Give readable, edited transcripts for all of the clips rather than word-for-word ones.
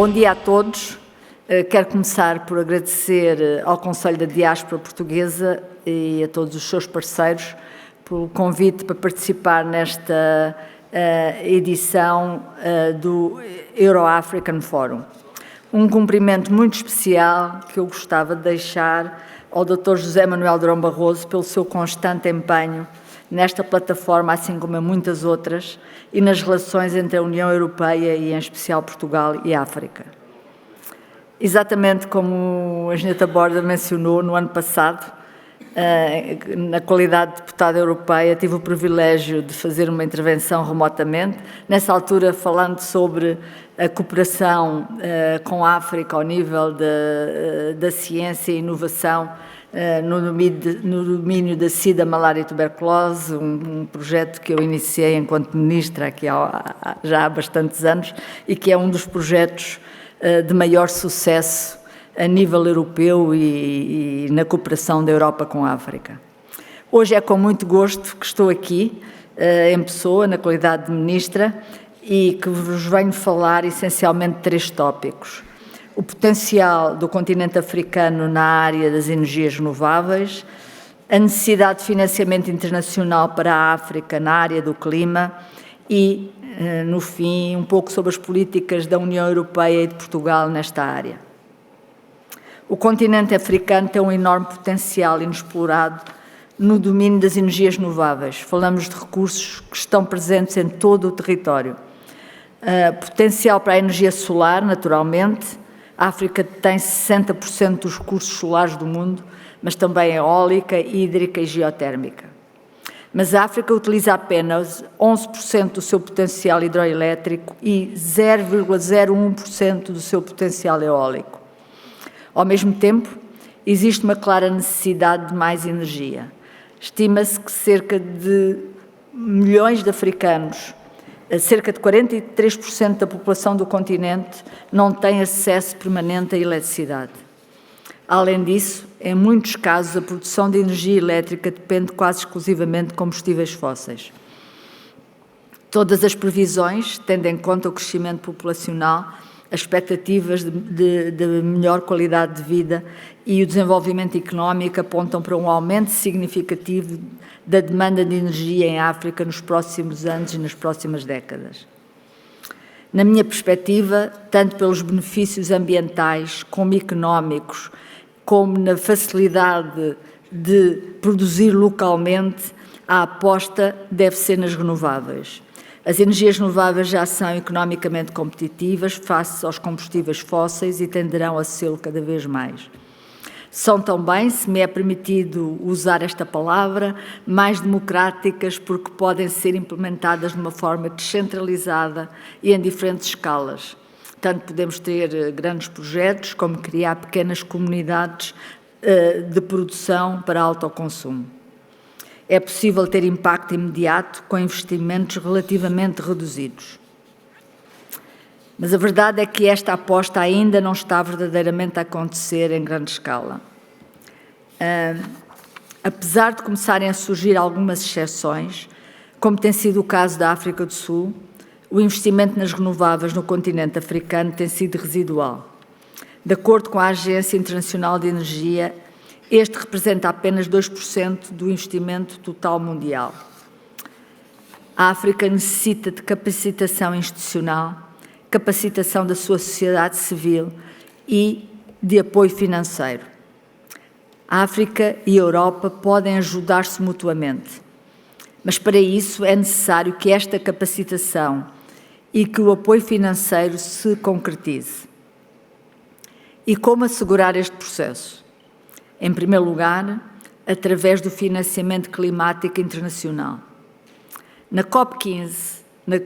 Bom dia a todos. Quero começar por agradecer ao Conselho da Diáspora Portuguesa e a todos os seus parceiros pelo convite para participar nesta edição do Euro-African Forum. Um cumprimento muito especial que eu gostava de deixar ao Dr. José Manuel Durão Barroso pelo seu constante empenho nesta plataforma, assim como em muitas outras, e nas relações entre a União Europeia e, em especial, Portugal e África. Exatamente como a Gineta Borda mencionou, no ano passado, na qualidade de deputada europeia, tive o privilégio de fazer uma intervenção remotamente, nessa altura falando sobre a cooperação com a África ao nível da ciência e inovação no domínio da SIDA, malária e tuberculose, um projeto que eu iniciei enquanto ministra aqui já há bastantes anos e que é um dos projetos de maior sucesso a nível europeu e na cooperação da Europa com a África. Hoje é com muito gosto que estou aqui, em pessoa, na qualidade de ministra, e que vos venho falar essencialmente de 3 tópicos. O potencial do continente africano na área das energias renováveis, a necessidade de financiamento internacional para a África na área do clima e, no fim, um pouco sobre as políticas da União Europeia e de Portugal nesta área. O continente africano tem um enorme potencial inexplorado no domínio das energias renováveis. Falamos de recursos que estão presentes em todo o território. Potencial para a energia solar, naturalmente. A África tem 60% dos recursos solares do mundo, mas também eólica, hídrica e geotérmica. Mas a África utiliza apenas 11% do seu potencial hidroelétrico e 0,01% do seu potencial eólico. Ao mesmo tempo, existe uma clara necessidade de mais energia. Estima-se que cerca de milhões de africanos, cerca de 43% da população do continente, não tem acesso permanente à eletricidade. Além disso, em muitos casos, a produção de energia elétrica depende quase exclusivamente de combustíveis fósseis. Todas as previsões, tendo em conta o crescimento populacional, as expectativas de melhor qualidade de vida e o desenvolvimento económico apontam para um aumento significativo da demanda de energia em África nos próximos anos e nas próximas décadas. Na minha perspectiva, tanto pelos benefícios ambientais como económicos, como na facilidade de produzir localmente, a aposta deve ser nas renováveis. As energias renováveis já são economicamente competitivas face aos combustíveis fósseis e tenderão a ser cada vez mais. São também, se me é permitido usar esta palavra, mais democráticas porque podem ser implementadas de uma forma descentralizada e em diferentes escalas. Tanto podemos ter grandes projetos como criar pequenas comunidades de produção para autoconsumo. É possível ter impacto imediato com investimentos relativamente reduzidos. Mas a verdade é que esta aposta ainda não está verdadeiramente a acontecer em grande escala. Apesar de começarem a surgir algumas exceções, como tem sido o caso da África do Sul, o investimento nas renováveis no continente africano tem sido residual. De acordo com a Agência Internacional de Energia, este representa apenas 2% do investimento total mundial. A África necessita de capacitação institucional, capacitação da sua sociedade civil e de apoio financeiro. A África e a Europa podem ajudar-se mutuamente, mas para isso é necessário que esta capacitação e que o apoio financeiro se concretize. E como assegurar este processo? Em primeiro lugar, através do financiamento climático internacional. Na COP15,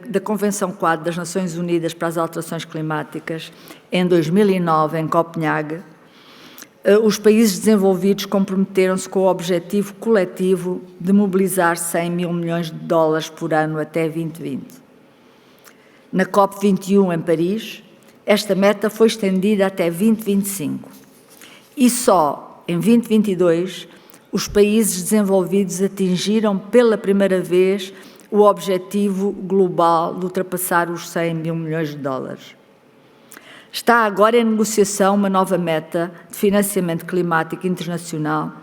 da Convenção Quadro das Nações Unidas para as Alterações Climáticas, em 2009, em Copenhague, os países desenvolvidos comprometeram-se com o objetivo coletivo de mobilizar 100 mil milhões de dólares por ano até 2020. Na COP21, em Paris, esta meta foi estendida até 2025. E só em 2022, os países desenvolvidos atingiram pela primeira vez o objetivo global de ultrapassar os 100 mil milhões de dólares. Está agora em negociação uma nova meta de financiamento climático internacional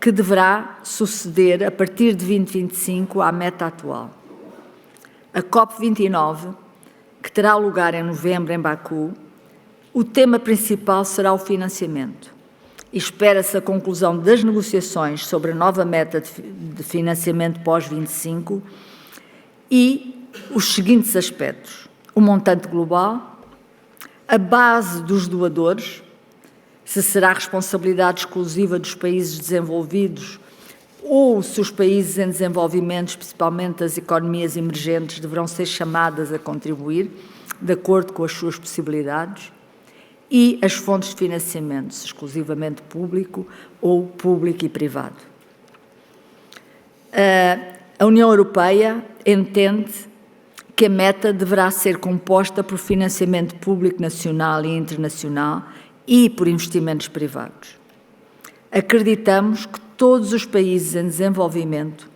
que deverá suceder, a partir de 2025, à meta atual. A COP29, que terá lugar em novembro em Baku, o tema principal será o financiamento. E espera-se a conclusão das negociações sobre a nova meta de financiamento pós-25 e os seguintes aspectos: o montante global, a base dos doadores, se será responsabilidade exclusiva dos países desenvolvidos ou se os países em desenvolvimento, especialmente as economias emergentes, deverão ser chamadas a contribuir, de acordo com as suas possibilidades, e as fontes de financiamento, exclusivamente público ou público e privado. A União Europeia entende que a meta deverá ser composta por financiamento público nacional e internacional e por investimentos privados. Acreditamos que todos os países em desenvolvimento,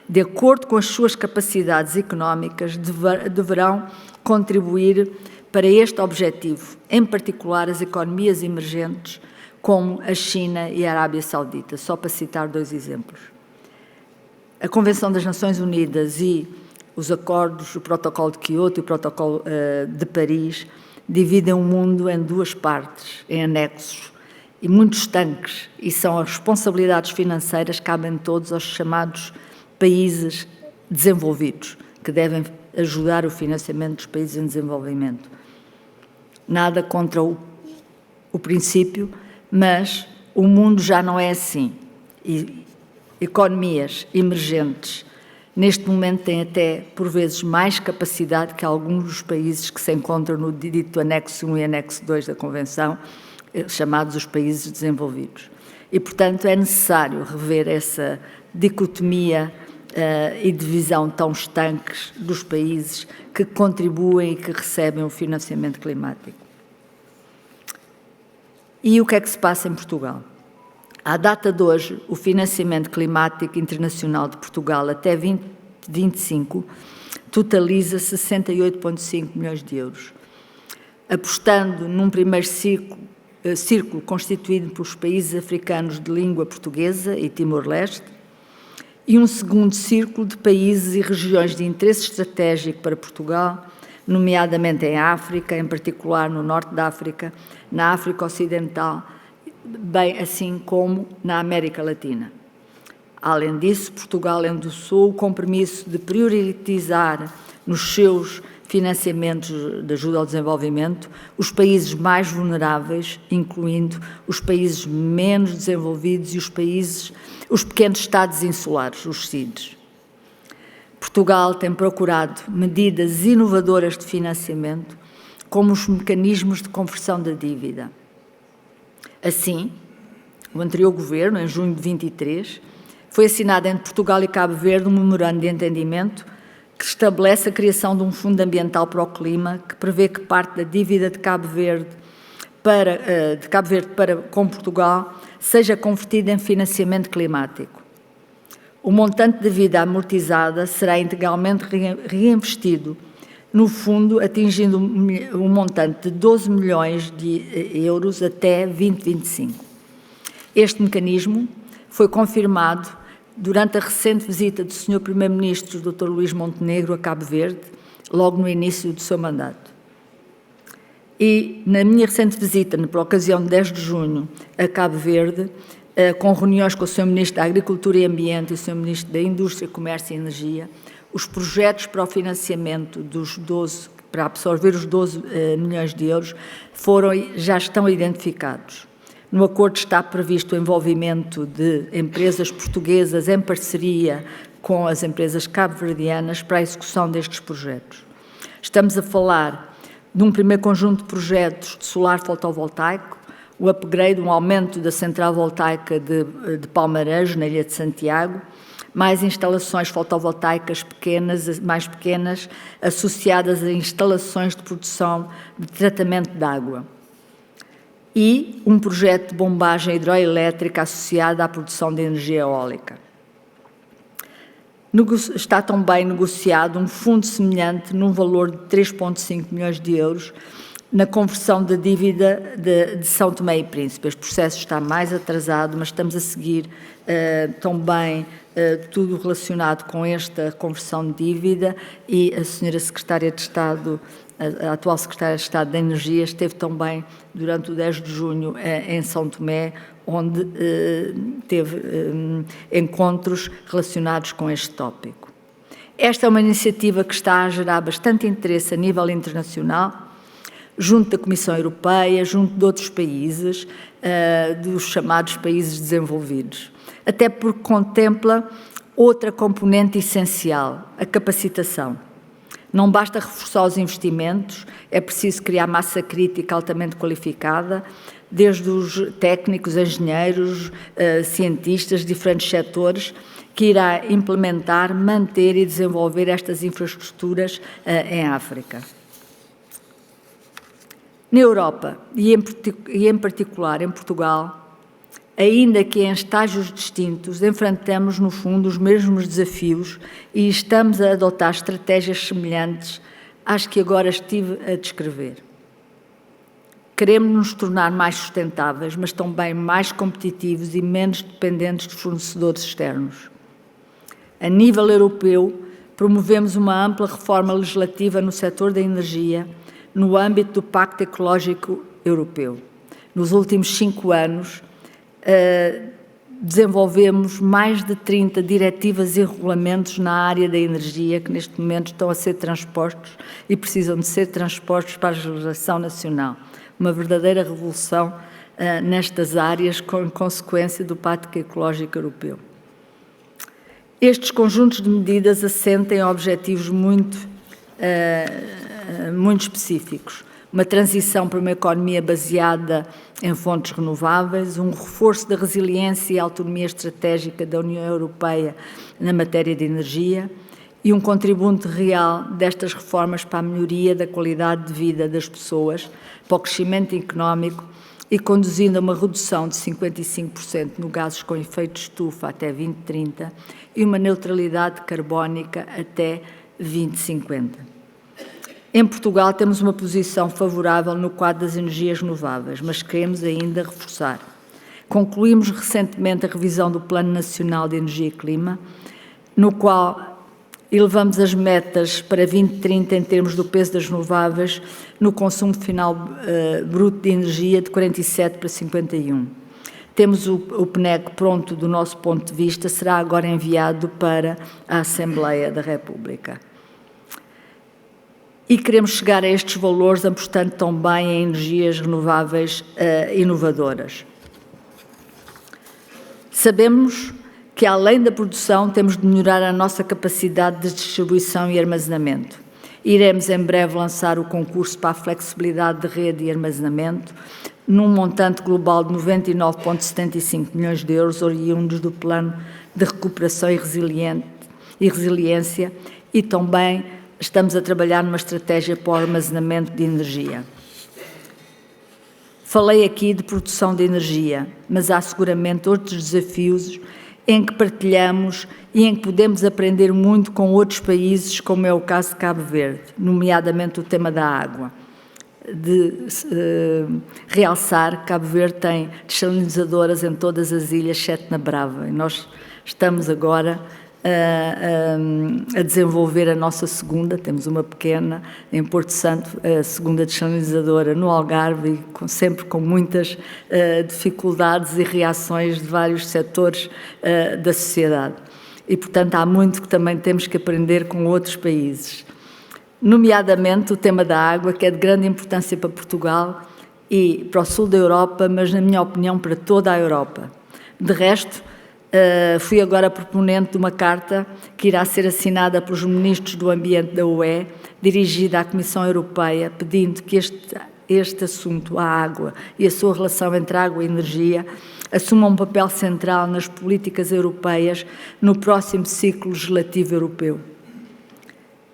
de acordo com as suas capacidades económicas, deverão contribuir para este objetivo, em particular as economias emergentes, como a China e a Arábia Saudita, só para citar 2 exemplos. A Convenção das Nações Unidas e os acordos, o Protocolo de Quioto e o Protocolo de Paris, dividem o mundo em 2 partes, em anexos, e muito estanques, e são as responsabilidades financeiras que cabem todos aos chamados países desenvolvidos, que devem ajudar o financiamento dos países em desenvolvimento. Nada contra o princípio, mas o mundo já não é assim. E economias emergentes, neste momento, têm até, por vezes, mais capacidade que alguns dos países que se encontram no dito anexo 1 e anexo 2 da Convenção, chamados os países desenvolvidos. E, portanto, é necessário rever essa dicotomia e divisão tão estanques dos países que contribuem e que recebem o financiamento climático. E o que é que se passa em Portugal? À data de hoje, o financiamento climático internacional de Portugal até 2025 totaliza 68,5 milhões de euros, apostando num primeiro círculo constituído pelos países africanos de língua portuguesa e Timor-Leste, e um segundo círculo de países e regiões de interesse estratégico para Portugal, nomeadamente em África, em particular no Norte da África, na África Ocidental, bem assim como na América Latina. Além disso, Portugal endossou o compromisso de priorizar nos seus financiamentos de ajuda ao desenvolvimento os países mais vulneráveis, incluindo os países menos desenvolvidos e os pequenos Estados insulares, os CIDs. Portugal tem procurado medidas inovadoras de financiamento, como os mecanismos de conversão da dívida. Assim, o anterior governo, em junho de 23, foi assinado entre Portugal e Cabo Verde um memorando de entendimento que estabelece a criação de um fundo ambiental para o clima, que prevê que parte da dívida de Cabo Verde com Portugal seja convertida em financiamento climático. O montante de dívida amortizada será integralmente reinvestido no fundo, atingindo um montante de 12 milhões de euros até 2025. Este mecanismo foi confirmado durante a recente visita do Sr. Primeiro-Ministro, Dr. Luís Montenegro, a Cabo Verde, logo no início do seu mandato. E, na minha recente visita, por ocasião de 10 de junho, a Cabo Verde, com reuniões com o Sr. Ministro da Agricultura e Ambiente e o Sr. Ministro da Indústria, Comércio e Energia, os projetos para o financiamento para absorver os 12 milhões de euros já estão identificados. No acordo está previsto o envolvimento de empresas portuguesas em parceria com as empresas cabo-verdianas para a execução destes projetos. Estamos a falar de um primeiro conjunto de projetos de solar fotovoltaico, o upgrade, um aumento da central voltaica de Palmarejo, na Ilha de Santiago, mais instalações fotovoltaicas mais pequenas, associadas a instalações de produção de tratamento de água. E um projeto de bombagem hidroelétrica associado à produção de energia eólica. Está também negociado um fundo semelhante num valor de 3,5 milhões de euros na conversão da dívida de São Tomé e Príncipe. Este processo está mais atrasado, mas estamos a seguir também tudo relacionado com esta conversão de dívida, e a senhora Secretária de Estado, a atual Secretária de Estado da Energia, esteve também durante o 10 de junho em São Tomé, onde teve encontros relacionados com este tópico. Esta é uma iniciativa que está a gerar bastante interesse a nível internacional, junto da Comissão Europeia, junto de outros países, dos chamados países desenvolvidos, até porque contempla outra componente essencial, a capacitação. Não basta reforçar os investimentos, é preciso criar massa crítica altamente qualificada, desde os técnicos, engenheiros, cientistas de diferentes setores, que irá implementar, manter e desenvolver estas infraestruturas em África. Na Europa, e em particular em Portugal, ainda que em estágios distintos, enfrentamos, no fundo, os mesmos desafios e estamos a adotar estratégias semelhantes às que agora estive a descrever. Queremos nos tornar mais sustentáveis, mas também mais competitivos e menos dependentes de fornecedores externos. A nível europeu, promovemos uma ampla reforma legislativa no setor da energia, no âmbito do Pacto Ecológico Europeu. Nos últimos 5 anos, desenvolvemos mais de 30 diretivas e regulamentos na área da energia que neste momento estão a ser transpostos e precisam de ser transpostos para a legislação nacional. Uma verdadeira revolução nestas áreas com consequência do Pacto Ecológico Europeu. Estes conjuntos de medidas assentam em objetivos muito específicos. Uma transição para uma economia baseada em fontes renováveis, um reforço da resiliência e autonomia estratégica da União Europeia na matéria de energia e um contributo real destas reformas para a melhoria da qualidade de vida das pessoas, para o crescimento económico e conduzindo a uma redução de 55% no gases com efeito de estufa até 2030 e uma neutralidade carbónica até 2050. Em Portugal temos uma posição favorável no quadro das energias renováveis, mas queremos ainda reforçar. Concluímos recentemente a revisão do Plano Nacional de Energia e Clima, no qual elevamos as metas para 2030 em termos do peso das renováveis no consumo final bruto de energia de 47 para 51. Temos o PNEC pronto do nosso ponto de vista, será agora enviado para a Assembleia da República. E queremos chegar a estes valores apostando também em energias renováveis inovadoras. Sabemos que, além da produção, temos de melhorar a nossa capacidade de distribuição e armazenamento. Iremos em breve lançar o concurso para a flexibilidade de rede e armazenamento, num montante global de 99,75 milhões de euros, oriundos do Plano de Recuperação e Resiliência, e também estamos a trabalhar numa estratégia para o armazenamento de energia. Falei aqui de produção de energia, mas há seguramente outros desafios em que partilhamos e em que podemos aprender muito com outros países, como é o caso de Cabo Verde, nomeadamente o tema da água. Realçar que Cabo Verde tem desalinizadoras em todas as ilhas, exceto na Brava, e nós estamos agora a desenvolver a nossa segunda, temos uma pequena em Porto Santo, a segunda desalinizadora no Algarve, sempre com muitas dificuldades e reações de vários setores da sociedade. E, portanto, há muito que também temos que aprender com outros países. Nomeadamente o tema da água, que é de grande importância para Portugal e para o sul da Europa, mas, na minha opinião, para toda a Europa. De resto, fui agora proponente de uma carta que irá ser assinada pelos ministros do Ambiente da UE, dirigida à Comissão Europeia, pedindo que este assunto, a água e a sua relação entre água e energia, assuma um papel central nas políticas europeias no próximo ciclo legislativo europeu.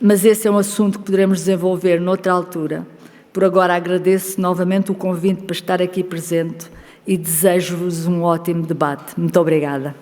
Mas esse é um assunto que poderemos desenvolver noutra altura. Por agora agradeço novamente o convite para estar aqui presente e desejo-vos um ótimo debate. Muito obrigada.